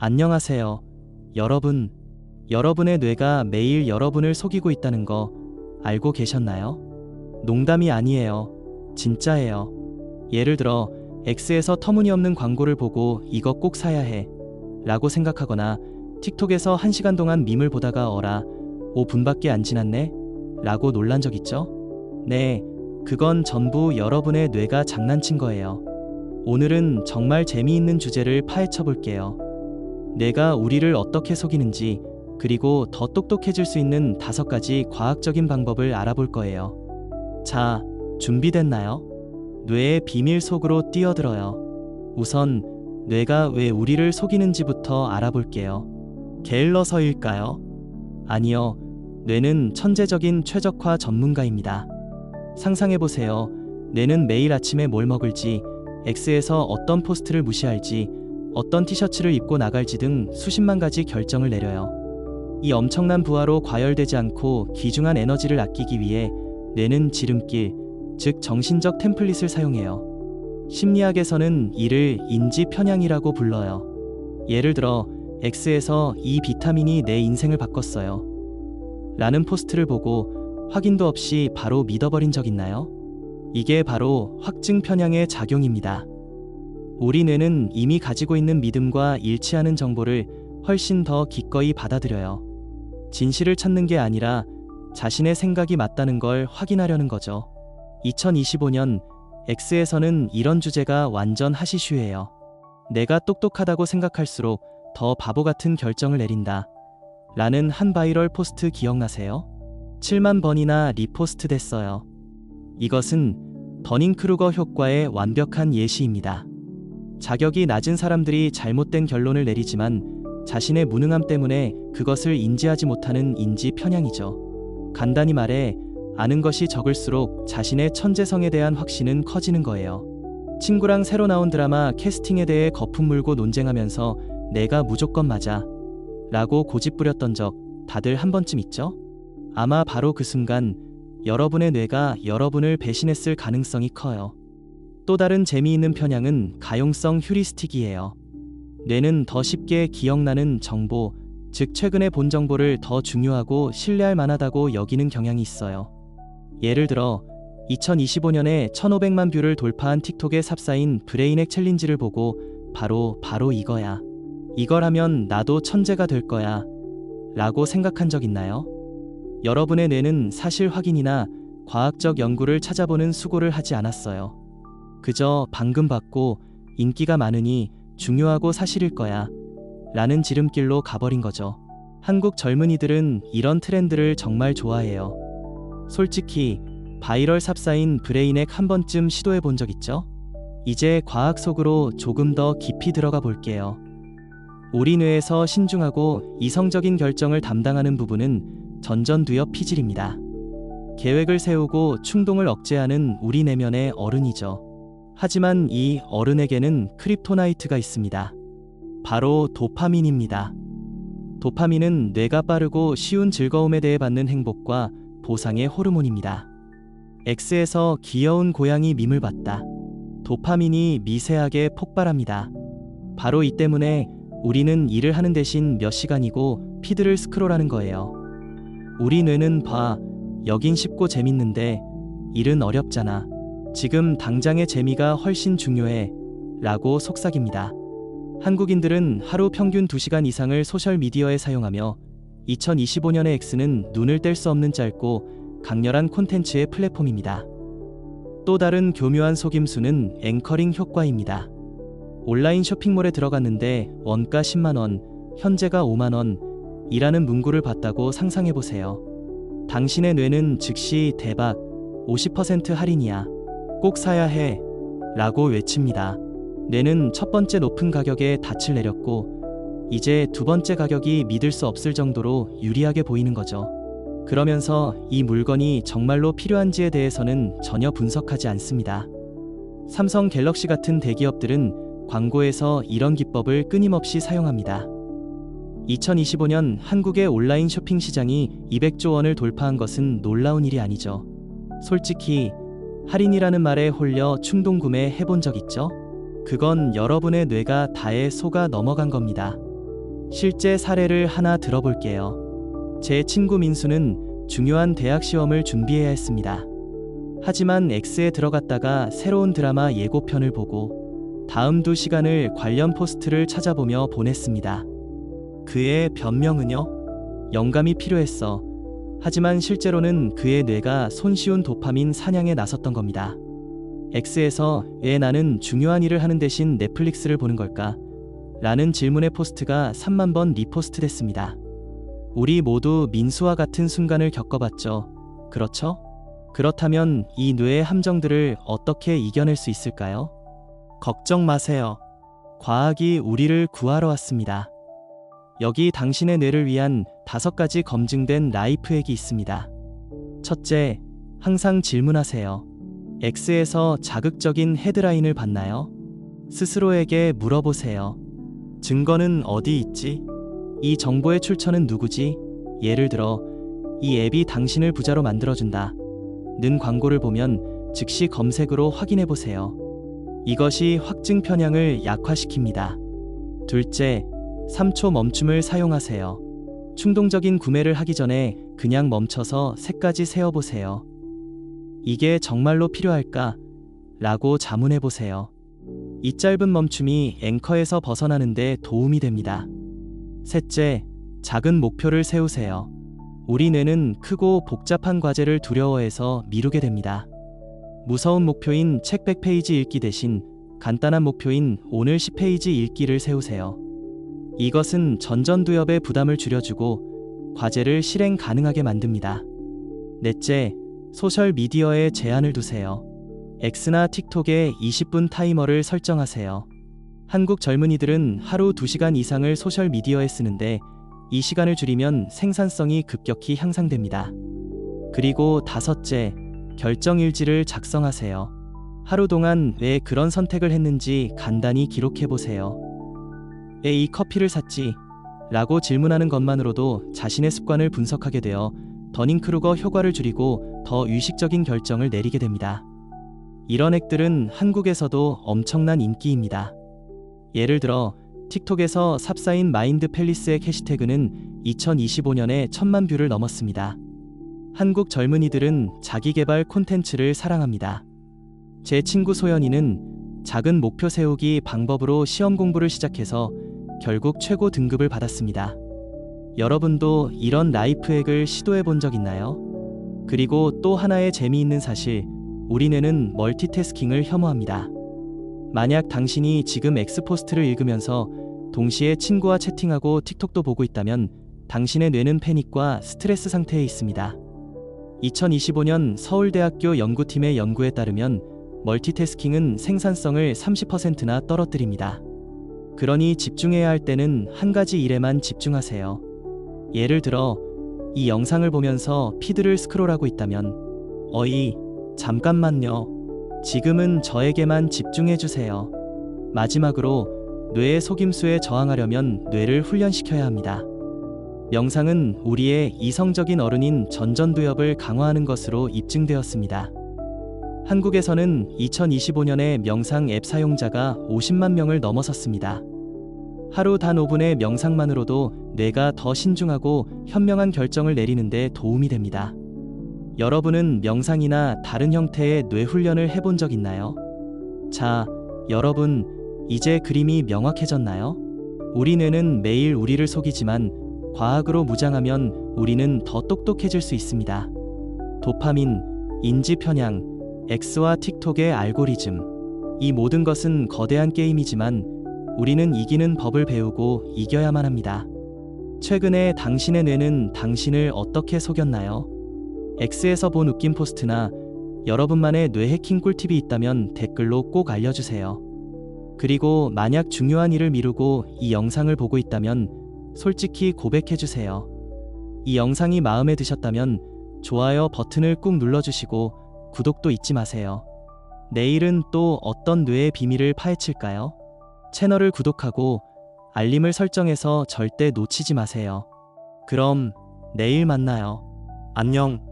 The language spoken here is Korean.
안녕하세요. 여러분. 여러분의 뇌가 매일 여러분을 속이고 있다는 거 알고 계셨나요? 농담이 아니에요. 진짜예요. 예를 들어 X에서 터무니없는 광고를 보고 이거 꼭 사야 해 라고 생각하거나 틱톡에서 1시간 동안 밈을 보다가 어라 5분밖에 안 지났네 라고 놀란 적 있죠? 네, 그건 전부 여러분의 뇌가 장난친 거예요. 오늘은 정말 재미있는 주제를 파헤쳐 볼게요. 뇌가 우리를 어떻게 속이는지, 그리고 더 똑똑해질 수 있는 5가지 과학적인 방법을 알아볼 거예요. 자, 준비됐나요? 뇌의 비밀 속으로 뛰어들어요. 우선 뇌가 왜 우리를 속이는지부터 알아볼게요. 게을러서일까요? 아니요. 뇌는 천재적인 최적화 전문가입니다. 상상해보세요. 뇌는 매일 아침에 뭘 먹을지, X에서 어떤 포스트를 무시할지, 어떤 티셔츠를 입고 나갈지 등 수십만 가지 결정을 내려요. 이 엄청난 부하로 과열되지 않고 귀중한 에너지를 아끼기 위해 뇌는 지름길, 즉 정신적 템플릿을 사용해요. 심리학에서는 이를 인지 편향이라고 불러요. 예를 들어 X에서 이 비타민이 내 인생을 바꿨어요 라는 포스트를 보고 확인도 없이 바로 믿어버린 적 있나요? 이게 바로 확증 편향의 작용입니다. 우리 뇌는 이미 가지고 있는 믿음과 일치하는 정보를 훨씬 더 기꺼이 받아들여요. 진실을 찾는 게 아니라 자신의 생각이 맞다는 걸 확인하려는 거죠. 2025년 X에서는 이런 주제가 완전 핫이슈예요. 내가 똑똑하다고 생각할수록 더 바보 같은 결정을 내린다 라는 한 바이럴 포스트 기억나세요? 7만 번이나 리포스트 됐어요. 이것은 더닝크루거 효과의 완벽한 예시입니다. 자격이 낮은 사람들이 잘못된 결론을 내리지만 자신의 무능함 때문에 그것을 인지하지 못하는 인지 편향이죠. 간단히 말해 아는 것이 적을수록 자신의 천재성에 대한 확신은 커지는 거예요. 친구랑 새로 나온 드라마 캐스팅에 대해 거품 물고 논쟁하면서 내가 무조건 맞아 라고 고집부렸던 적 다들 한 번쯤 있죠? 아마 바로 그 순간 여러분의 뇌가 여러분을 배신했을 가능성이 커요. 또 다른 재미있는 편향은 가용성 휴리스틱이에요. 뇌는 더 쉽게 기억나는 정보, 즉 최근에 본 정보를 더 중요하고 신뢰할 만하다고 여기는 경향이 있어요. 예를 들어 2025년에 1500만 뷰를 돌파한 틱톡에 삽사인 브레인액 챌린지를 보고 바로 이거야. 이걸 하면 나도 천재가 될 거야 라고 생각한 적 있나요? 여러분의 뇌는 사실 확인이나 과학적 연구를 찾아보는 수고를 하지 않았어요. 그저 방금 봤고 인기가 많으니 중요하고 사실일 거야 라는 지름길로 가버린 거죠. 한국 젊은이들은 이런 트렌드를 정말 좋아해요. 솔직히 바이럴 삽사인 브레인액 한 번쯤 시도해 본 적 있죠? 이제 과학 속으로 조금 더 깊이 들어가 볼게요. 우리 뇌에서 신중하고 이성적인 결정을 담당하는 부분은 전전두엽 피질입니다. 계획을 세우고 충동을 억제하는 우리 내면의 어른이죠. 하지만 이 어른에게는 크립토나이트가 있습니다. 바로 도파민입니다. 도파민은 뇌가 빠르고 쉬운 즐거움에 대해 받는 행복과 보상의 호르몬입니다. X에서 귀여운 고양이 밈을 봤다. 도파민이 미세하게 폭발합니다. 바로 이 때문에 우리는 일을 하는 대신 몇 시간이고 피드를 스크롤하는 거예요. 우리 뇌는 여긴 쉽고 재밌는데 일은 어렵잖아. 지금 당장의 재미가 훨씬 중요해 라고 속삭입니다. 한국인들은 하루 평균 2시간 이상을 소셜미디어에 사용하며 2025년의 X는 눈을 뗄 수 없는 짧고 강렬한 콘텐츠의 플랫폼입니다. 또 다른 교묘한 속임수는 앵커링 효과입니다. 온라인 쇼핑몰에 들어갔는데 원가 10만원, 현재가 5만원 이라는 문구를 봤다고 상상해보세요. 당신의 뇌는 즉시 대박, 50% 할인이야. 꼭 사야 해 라고 외칩니다. 뇌는 첫 번째 높은 가격에 닻을 내렸고 이제 두 번째 가격이 믿을 수 없을 정도로 유리하게 보이는 거죠. 그러면서 이 물건이 정말로 필요한지에 대해서는 전혀 분석하지 않습니다. 삼성 갤럭시 같은 대기업들은 광고에서 이런 기법을 끊임없이 사용합니다. 2025년 한국의 온라인 쇼핑 시장이 200조 원을 돌파한 것은 놀라운 일이 아니죠. 솔직히 할인이라는 말에 홀려 충동 구매 해본 적 있죠? 그건 여러분의 뇌가 다에 속아 넘어간 겁니다. 실제 사례를 하나 들어볼게요. 제 친구 민수는 중요한 대학 시험을 준비해야 했습니다. 하지만 X에 들어갔다가 새로운 드라마 예고편을 보고 다음 2시간을 관련 포스트를 찾아보며 보냈습니다. 그의 변명은요? 영감이 필요했어. 하지만 실제로는 그의 뇌가 손쉬운 도파민 사냥에 나섰던 겁니다. X에서 왜 나는 중요한 일을 하는 대신 넷플릭스를 보는 걸까? 라는 질문의 포스트가 3만 번 리포스트 됐습니다. 우리 모두 민수와 같은 순간을 겪어봤죠. 그렇죠? 그렇다면 이 뇌의 함정들을 어떻게 이겨낼 수 있을까요? 걱정 마세요. 과학이 우리를 구하러 왔습니다. 여기 당신의 뇌를 위한 5가지 검증된 라이프 핵이 있습니다. 첫째, 항상 질문하세요. X에서 자극적인 헤드라인을 봤나요? 스스로에게 물어보세요. 증거는 어디 있지? 이 정보의 출처는 누구지? 예를 들어, 이 앱이 당신을 부자로 만들어준다. 는 광고를 보면 즉시 검색으로 확인해보세요. 이것이 확증 편향을 약화시킵니다. 둘째, 3초 멈춤을 사용하세요. 충동적인 구매를 하기 전에 그냥 멈춰서 세까지 세어보세요. 이게 정말로 필요할까? 라고 자문해보세요. 이 짧은 멈춤이 앵커에서 벗어나는데 도움이 됩니다. 셋째, 작은 목표를 세우세요. 우리 뇌는 크고 복잡한 과제를 두려워해서 미루게 됩니다. 무서운 목표인 책 100페이지 읽기 대신 간단한 목표인 오늘 10페이지 읽기를 세우세요. 이것은 전전두엽의 부담을 줄여주고 과제를 실행 가능하게 만듭니다. 넷째, 소셜미디어에 제한을 두세요. X나 틱톡에 20분 타이머를 설정하세요. 한국 젊은이들은 하루 2시간 이상을 소셜미디어에 쓰는데 이 시간을 줄이면 생산성이 급격히 향상됩니다. 그리고 다섯째, 결정일지를 작성하세요. 하루 동안 왜 그런 선택을 했는지 간단히 기록해보세요. 왜 이 커피를 샀지? 라고 질문하는 것만으로도 자신의 습관을 분석하게 되어 더닝크루거 효과를 줄이고 더 의식적인 결정을 내리게 됩니다. 이런 핵들은 한국에서도 엄청난 인기입니다. 예를 들어 틱톡에서 삽사인 마인드 팰리스의 해시태그는 2025년에 1000만 뷰를 넘었습니다. 한국 젊은이들은 자기개발 콘텐츠를 사랑합니다. 제 친구 소연이는 작은 목표 세우기 방법으로 시험 공부를 시작해서 결국 최고 등급을 받았습니다. 여러분도 이런 라이프 핵을 시도해 본 적 있나요? 그리고 또 하나의 재미있는 사실, 우리 뇌는 멀티태스킹을 혐오합니다. 만약 당신이 지금 X포스트를 읽으면서 동시에 친구와 채팅하고 틱톡도 보고 있다면 당신의 뇌는 패닉과 스트레스 상태에 있습니다. 2025년 서울대학교 연구팀의 연구에 따르면 멀티태스킹은 생산성을 30%나 떨어뜨립니다. 그러니 집중해야 할 때는 한 가지 일에만 집중하세요. 예를 들어 이 영상을 보면서 피드를 스크롤하고 있다면 어이, 잠깐만요. 지금은 저에게만 집중해주세요. 마지막으로 뇌의 속임수에 저항하려면 뇌를 훈련시켜야 합니다. 명상은 우리의 이성적인 어른인 전전두엽을 강화하는 것으로 입증되었습니다. 한국에서는 2025년에 명상 앱 사용자가 50만 명을 넘어섰습니다. 하루 단 5분의 명상만으로도 뇌가 더 신중하고 현명한 결정을 내리는 데 도움이 됩니다. 여러분은 명상이나 다른 형태의 뇌 훈련을 해본 적 있나요? 자, 여러분, 이제 그림이 명확해졌나요? 우리 뇌는 매일 우리를 속이지만 과학으로 무장하면 우리는 더 똑똑해질 수 있습니다. 도파민, 인지 편향, X와 틱톡의 알고리즘, 이 모든 것은 거대한 게임이지만 우리는 이기는 법을 배우고 이겨야만 합니다. 최근에 당신의 뇌는 당신을 어떻게 속였나요? X에서 본 웃긴 포스트나 여러분만의 뇌 해킹 꿀팁이 있다면 댓글로 꼭 알려주세요. 그리고 만약 중요한 일을 미루고 이 영상을 보고 있다면 솔직히 고백해주세요. 이 영상이 마음에 드셨다면 좋아요 버튼을 꾹 눌러주시고 구독도 잊지 마세요. 내일은 또 어떤 뇌의 비밀을 파헤칠까요? 채널을 구독하고 알림을 설정해서 절대 놓치지 마세요. 그럼 내일 만나요. 안녕.